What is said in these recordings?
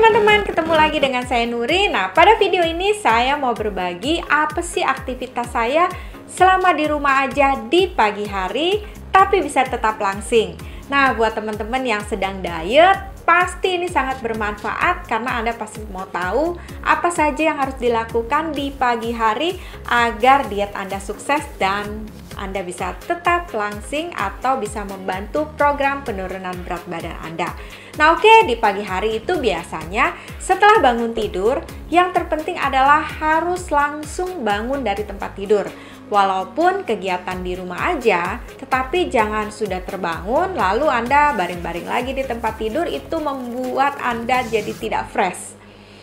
teman-teman, ketemu lagi dengan saya Nuri. Nah, pada video ini saya mau berbagi apa sih aktivitas saya selama di rumah aja di pagi hari, tapi bisa tetap langsing. Nah, buat teman-teman yang sedang diet, pasti ini sangat bermanfaat karena Anda pasti mau tahu apa saja yang harus dilakukan di pagi hari agar diet Anda sukses dan Anda bisa tetap langsing atau bisa membantu program penurunan berat badan Anda. Nah oke, di pagi hari itu biasanya setelah bangun tidur, yang terpenting adalah harus langsung bangun dari tempat tidur. Walaupun kegiatan di rumah aja, tetapi jangan sudah terbangun lalu Anda baring-baring lagi di tempat tidur, itu membuat Anda jadi tidak fresh.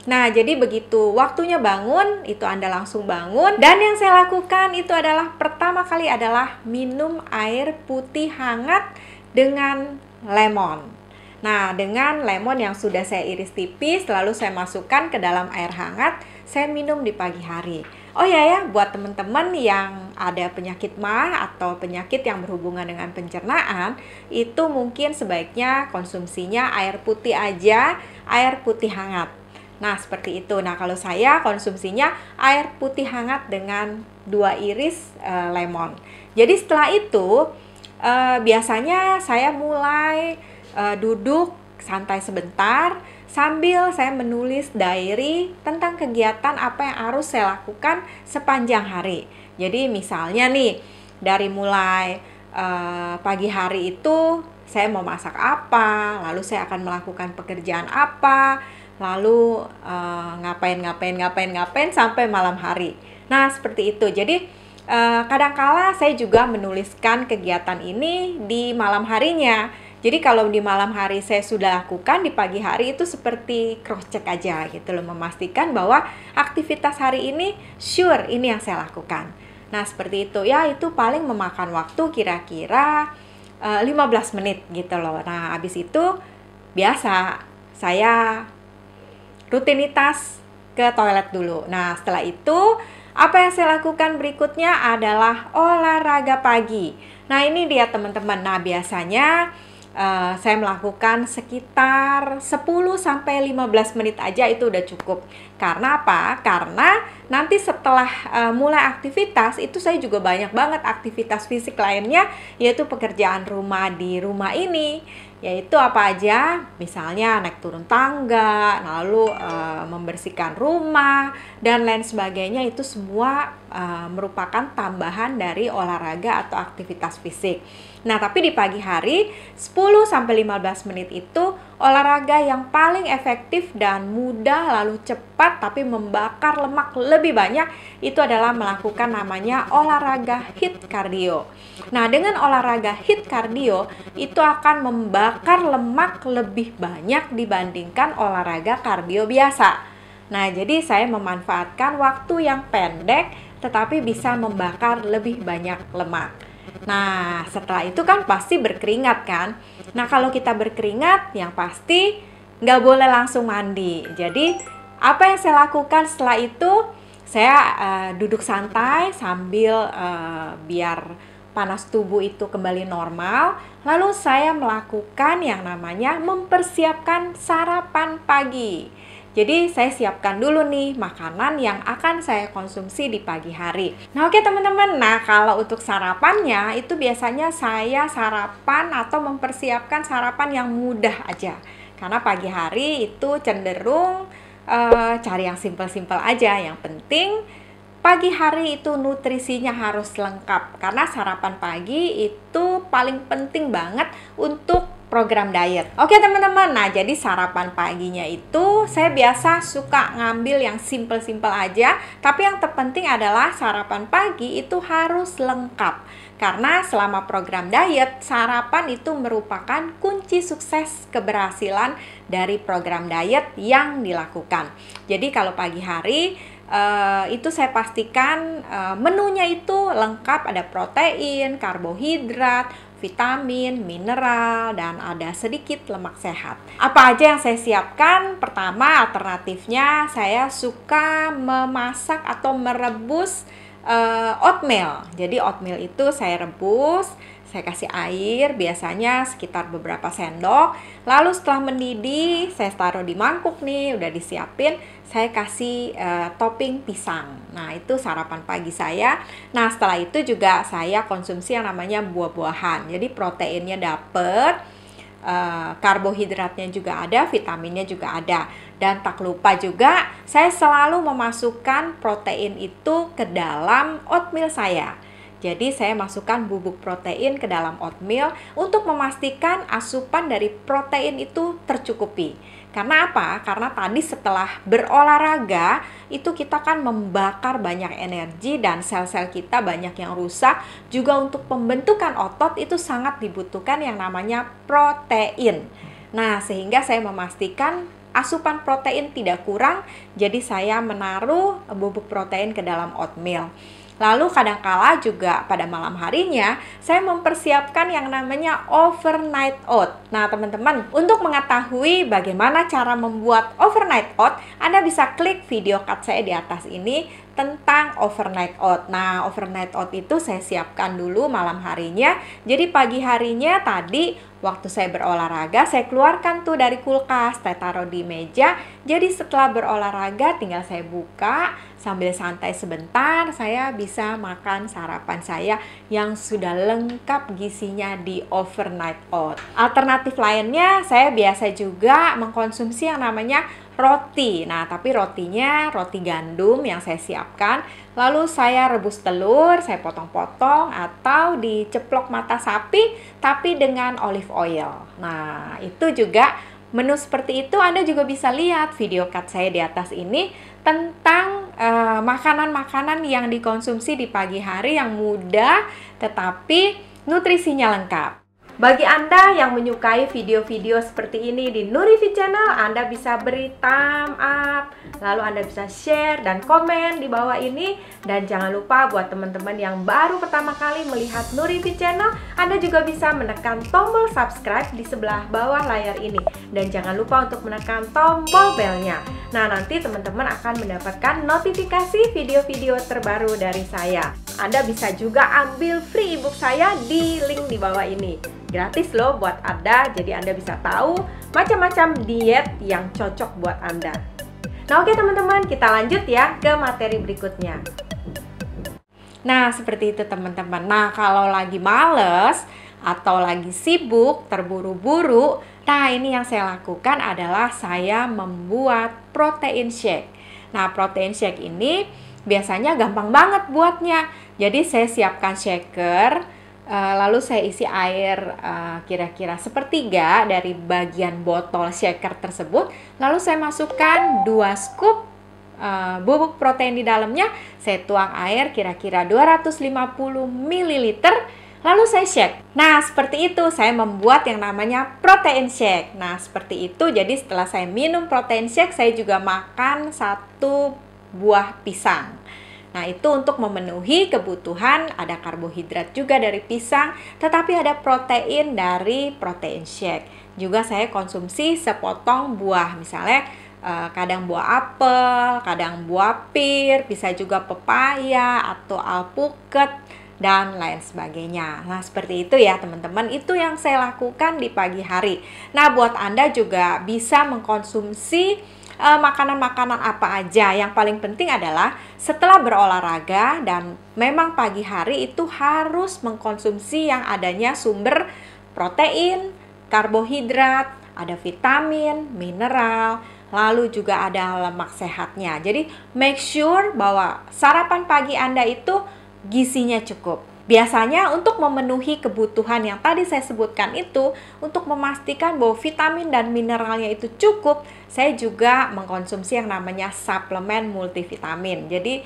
Nah, jadi begitu waktunya bangun, itu Anda langsung bangun. Dan yang saya lakukan itu adalah pertama kali adalah minum air putih hangat dengan lemon. Nah, dengan lemon yang sudah saya iris tipis, lalu saya masukkan ke dalam air hangat, saya minum di pagi hari. Oh ya, buat teman-teman yang ada penyakit MAH atau penyakit yang berhubungan dengan pencernaan, itu mungkin sebaiknya konsumsinya air putih aja, air putih hangat. Nah, seperti itu. Nah, kalau saya konsumsinya air putih hangat dengan 2 iris lemon. Jadi setelah itu, biasanya saya mulai duduk santai sebentar sambil saya menulis diary tentang kegiatan apa yang harus saya lakukan sepanjang hari. Jadi misalnya nih, dari mulai pagi hari itu saya mau masak apa, lalu saya akan melakukan pekerjaan apa, lalu ngapain sampai malam hari. Nah, seperti itu. Jadi kadangkala saya juga menuliskan kegiatan ini di malam harinya. Jadi kalau di malam hari saya sudah lakukan, di pagi hari itu seperti cross check aja gitu loh, memastikan bahwa aktivitas hari ini sure ini yang saya lakukan. Nah, seperti itu ya, itu paling memakan waktu kira-kira 15 menit gitu loh. Nah, habis itu biasa saya rutinitas ke toilet dulu. Nah, setelah itu apa yang saya lakukan berikutnya adalah olahraga pagi. Nah, ini dia teman-teman. Nah, biasanya saya melakukan sekitar 10-15 menit aja, itu udah cukup. Karena apa? Karena nanti setelah mulai aktivitas, itu saya juga banyak banget aktivitas fisik lainnya, yaitu pekerjaan rumah di rumah ini. Yaitu apa aja? Misalnya naik turun tangga, lalu membersihkan rumah, dan lain sebagainya. Itu semua merupakan tambahan dari olahraga atau aktivitas fisik. Nah, tapi di pagi hari 10-15 menit itu olahraga yang paling efektif dan mudah lalu cepat tapi membakar lemak lebih banyak, itu adalah melakukan namanya olahraga HIIT cardio. Nah, dengan olahraga HIIT cardio itu akan membakar lemak lebih banyak dibandingkan olahraga kardio biasa. Nah, jadi saya memanfaatkan waktu yang pendek tetapi bisa membakar lebih banyak lemak. Nah, setelah itu kan pasti berkeringat kan. Nah, kalau kita berkeringat, yang pasti nggak boleh langsung mandi. Jadi, apa yang saya lakukan setelah itu, saya duduk santai sambil biar panas tubuh itu kembali normal. Lalu saya melakukan yang namanya mempersiapkan sarapan pagi. Jadi saya siapkan dulu nih makanan yang akan saya konsumsi di pagi hari. Nah oke teman-teman, nah kalau untuk sarapannya itu biasanya saya sarapan atau mempersiapkan sarapan yang mudah aja. Karena pagi hari itu cenderung cari yang simple-simple aja. Yang penting pagi hari itu nutrisinya harus lengkap. Karena sarapan pagi itu paling penting banget untuk program diet. Oke teman-teman, nah jadi sarapan paginya itu saya biasa suka ngambil yang simple-simple aja. Tapi yang terpenting adalah sarapan pagi itu harus lengkap. Karena selama program diet, sarapan itu merupakan kunci sukses keberhasilan dari program diet yang dilakukan. Jadi kalau pagi hari itu saya pastikan menunya itu lengkap, ada protein, karbohidrat, vitamin, mineral, dan ada sedikit lemak sehat. Apa aja yang saya siapkan? Pertama, alternatifnya saya suka memasak atau merebus oatmeal. Jadi oatmeal itu saya rebus, Saya kasih air, biasanya sekitar beberapa sendok. Lalu setelah mendidih, saya taruh di mangkuk nih, udah disiapin. Saya kasih topping pisang. Nah, itu sarapan pagi saya. Nah, setelah itu juga saya konsumsi yang namanya buah-buahan. Jadi proteinnya dapet, karbohidratnya juga ada, vitaminnya juga ada. Dan tak lupa juga, saya selalu memasukkan protein itu ke dalam oatmeal saya. Jadi saya masukkan bubuk protein ke dalam oatmeal untuk memastikan asupan dari protein itu tercukupi. Karena apa? Karena tadi setelah berolahraga itu kita kan membakar banyak energi dan sel-sel kita banyak yang rusak. Juga untuk pembentukan otot itu sangat dibutuhkan yang namanya protein. Nah, sehingga saya memastikan asupan protein tidak kurang, jadi saya menaruh bubuk protein ke dalam oatmeal. Lalu kadangkala juga pada malam harinya saya mempersiapkan yang namanya overnight oat. Nah teman-teman, untuk mengetahui bagaimana cara membuat overnight oat, Anda bisa klik video card saya di atas ini tentang overnight oat. Nah overnight oat itu saya siapkan dulu malam harinya. Jadi pagi harinya tadi waktu saya berolahraga, saya keluarkan tuh dari kulkas, saya taruh di meja. Jadi setelah berolahraga tinggal saya buka, sambil santai sebentar, saya bisa makan sarapan saya yang sudah lengkap gizinya di overnight oat. Alternatif lainnya, saya biasa juga mengkonsumsi yang namanya roti. Nah, tapi rotinya roti gandum yang saya siapkan. Lalu saya rebus telur, saya potong-potong atau diceplok mata sapi tapi dengan olive oil. Nah, itu juga menu seperti itu Anda juga bisa lihat video card saya di atas ini tentang makanan-makanan yang dikonsumsi di pagi hari yang mudah tetapi nutrisinya lengkap. Bagi Anda yang menyukai video-video seperti ini di Nurifi Channel, Anda bisa beri thumb up, lalu Anda bisa share dan komen di bawah ini. Dan jangan lupa buat teman-teman yang baru pertama kali melihat Nurifi Channel, Anda juga bisa menekan tombol subscribe di sebelah bawah layar ini. Dan jangan lupa untuk menekan tombol belnya. Nah, nanti teman-teman akan mendapatkan notifikasi video-video terbaru dari saya. Anda bisa juga ambil free ebook saya di link di bawah ini. Gratis loh buat Anda, jadi Anda bisa tahu macam-macam diet yang cocok buat Anda. Nah oke teman-teman, kita lanjut ya ke materi berikutnya. Nah seperti itu teman-teman. Nah kalau lagi males atau lagi sibuk, terburu-buru, nah ini yang saya lakukan adalah saya membuat protein shake. Nah protein shake ini biasanya gampang banget buatnya. Jadi saya siapkan shaker, lalu saya isi air kira-kira sepertiga dari bagian botol shaker tersebut. Lalu saya masukkan 2 scoop bubuk protein di dalamnya. Saya tuang air kira-kira 250 ml. Lalu saya shake. Nah seperti itu saya membuat yang namanya protein shake. Nah seperti itu. Jadi setelah saya minum protein shake, saya juga makan 1 buah pisang. Nah itu untuk memenuhi kebutuhan, ada karbohidrat juga dari pisang, tetapi ada protein dari protein shake. Juga saya konsumsi sepotong buah, misalnya kadang buah apel, kadang buah pir, bisa juga pepaya atau alpukat dan lain sebagainya. Nah seperti itu ya teman-teman, itu yang saya lakukan di pagi hari. Nah buat Anda juga bisa mengkonsumsi makanan-makanan apa aja. Yang paling penting adalah setelah berolahraga dan memang pagi hari itu harus mengkonsumsi yang adanya sumber protein, karbohidrat, ada vitamin, mineral, lalu juga ada lemak sehatnya. Jadi make sure bahwa sarapan pagi Anda itu gizinya cukup. Biasanya untuk memenuhi kebutuhan yang tadi saya sebutkan itu, untuk memastikan bahwa vitamin dan mineralnya itu cukup, saya juga mengkonsumsi yang namanya suplemen multivitamin. Jadi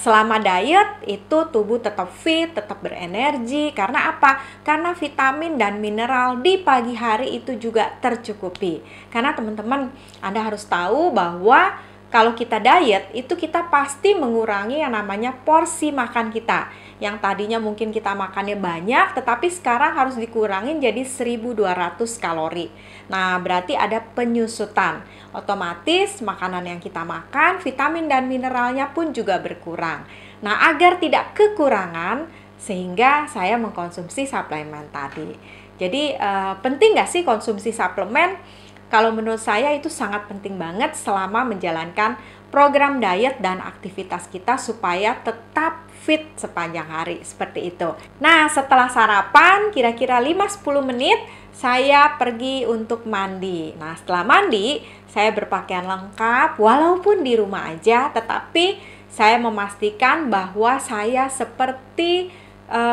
selama diet itu tubuh tetap fit, tetap berenergi. Karena apa? Karena vitamin dan mineral di pagi hari itu juga tercukupi. Karena teman-teman, Anda harus tahu bahwa kalau kita diet, itu kita pasti mengurangi yang namanya porsi makan kita. Yang tadinya mungkin kita makannya banyak, tetapi sekarang harus dikurangin jadi 1200 kalori. Nah, berarti ada penyusutan. Otomatis makanan yang kita makan, vitamin dan mineralnya pun juga berkurang. Nah, agar tidak kekurangan, sehingga saya mengkonsumsi suplemen tadi. Jadi penting nggak sih konsumsi suplemen? Kalau menurut saya itu sangat penting banget selama menjalankan program diet dan aktivitas kita supaya tetap fit sepanjang hari, seperti itu. Nah, setelah sarapan kira-kira 5-10 menit saya pergi untuk mandi. Nah, setelah mandi saya berpakaian lengkap walaupun di rumah aja, tetapi saya memastikan bahwa saya seperti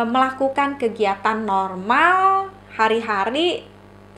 melakukan kegiatan normal hari-hari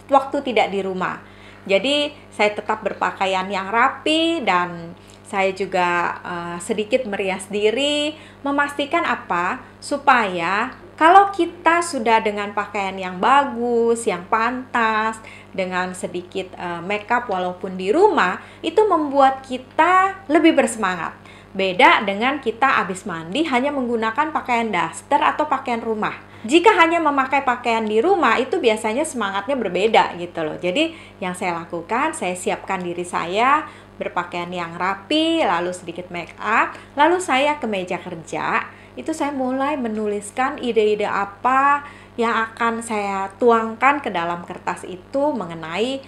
waktu tidak di rumah. Jadi saya tetap berpakaian yang rapi dan saya juga sedikit merias diri, memastikan apa? Supaya kalau kita sudah dengan pakaian yang bagus, yang pantas, dengan sedikit makeup walaupun di rumah, itu membuat kita lebih bersemangat. Beda dengan kita habis mandi hanya menggunakan pakaian daster atau pakaian rumah. Jika hanya memakai pakaian di rumah, itu biasanya semangatnya berbeda gitu loh. Jadi yang saya lakukan, saya siapkan diri saya berpakaian yang rapi, lalu sedikit make up, lalu saya ke meja kerja. Itu saya mulai menuliskan ide-ide apa yang akan saya tuangkan ke dalam kertas itu mengenai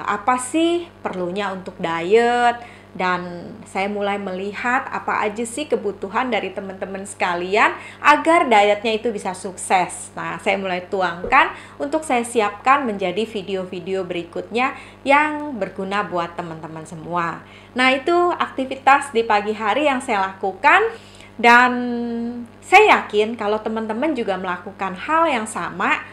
apa sih perlunya untuk diet. Dan saya mulai melihat apa aja sih kebutuhan dari teman-teman sekalian agar dietnya itu bisa sukses. Nah, saya mulai tuangkan untuk saya siapkan menjadi video-video berikutnya yang berguna buat teman-teman semua. Nah, itu aktivitas di pagi hari yang saya lakukan. Dan saya yakin kalau teman-teman juga melakukan hal yang sama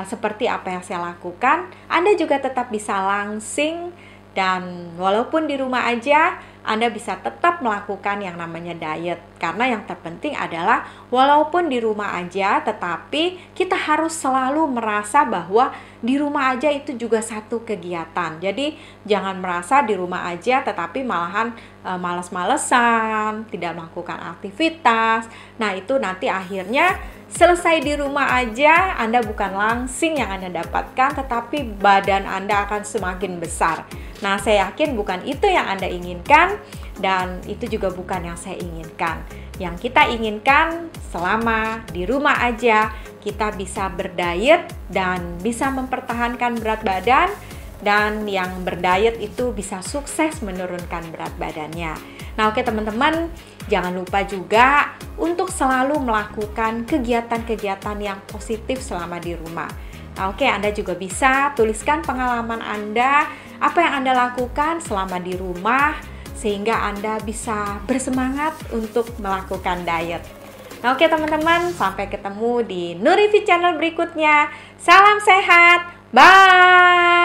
seperti apa yang saya lakukan, Anda juga tetap bisa langsing. Dan walaupun di rumah aja, Anda bisa tetap melakukan yang namanya diet. Karena yang terpenting adalah walaupun di rumah aja, tetapi kita harus selalu merasa bahwa di rumah aja itu juga satu kegiatan. Jadi jangan merasa di rumah aja tetapi malahan malas-malesan, tidak melakukan aktivitas. Nah, itu nanti akhirnya selesai di rumah aja, Anda bukan langsing yang Anda dapatkan, tetapi badan Anda akan semakin besar. Nah, saya yakin bukan itu yang Anda inginkan, dan itu juga bukan yang saya inginkan. Yang kita inginkan selama di rumah aja, kita bisa berdiet dan bisa mempertahankan berat badan, dan yang berdiet itu bisa sukses menurunkan berat badannya. Nah, oke teman-teman, jangan lupa juga untuk selalu melakukan kegiatan-kegiatan yang positif selama di rumah. Nah, oke, Anda juga bisa tuliskan pengalaman Anda, apa yang Anda lakukan selama di rumah, sehingga Anda bisa bersemangat untuk melakukan diet. Nah, oke teman-teman, sampai ketemu di Nurifit Channel berikutnya. Salam sehat, bye!